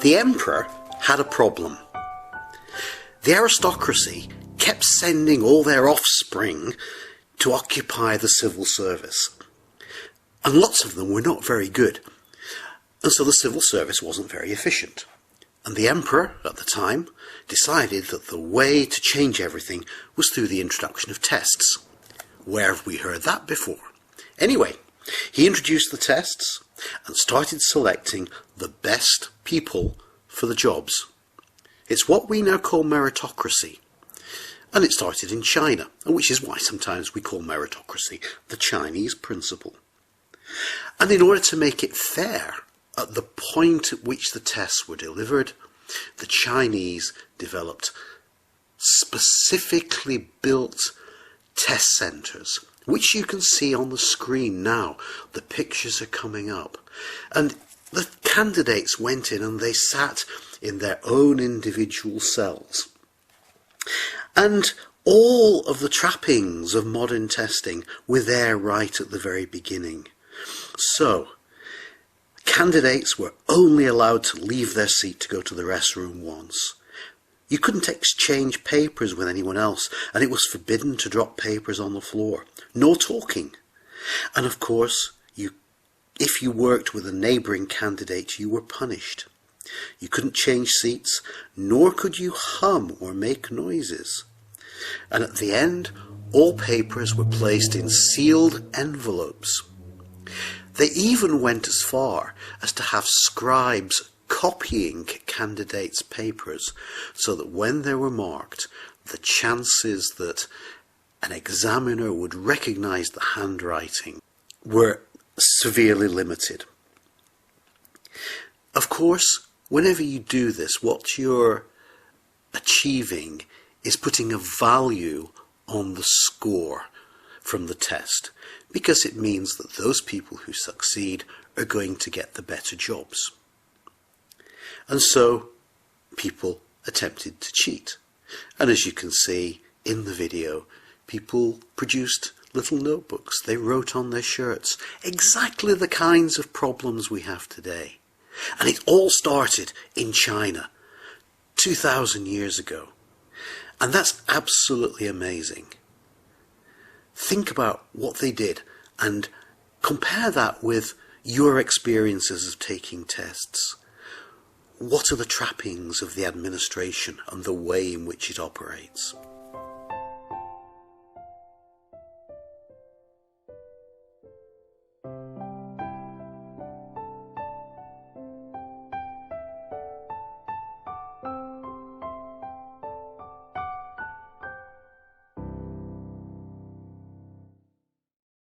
The emperor had a problem. The aristocracy kept sending all their offspring to occupy the civil service. And lots of them were not very good. And so the civil service wasn't very efficient. And the emperor, at the time, decided that the way to change everything was through the introduction of tests. Where have we heard that before? Anyway, he introduced the tests and started selecting the best people for the jobs. It's what we now call meritocracy. And it started in China, which is why sometimes we call meritocracy the Chinese principle. And in order to make it fair, at the point at which the tests were delivered, the Chinese developed specifically built test centres, which you can see on the screen now. The pictures are coming up. And the candidates went in and they sat in their own individual cells. And all of the trappings of modern testing were there right at the very beginning. So, candidates were only allowed to leave their seat to go to the restroom once. You couldn't exchange papers with anyone else, and it was forbidden to drop papers on the floor. No talking. And of course, if you worked with a neighbouring candidate, you were punished. You couldn't change seats, nor could you hum or make noises. And at the end, all papers were placed in sealed envelopes. They even went as far as to have scribes copying candidates' papers so that when they were marked, the chances that an examiner would recognise the handwriting were severely limited. Of course, whenever you do this, what you're achieving is putting a value on the score from the test, because it means that those people who succeed are going to get the better jobs. And so people attempted to cheat. And as you can see in the video, people produced little notebooks. They wrote on their shirts exactly the kinds of problems we have today. And it all started in China 2,000 years ago. And that's absolutely amazing. Think about what they did and compare that with your experiences of taking tests. What are the trappings of the administration and the way in which it operates?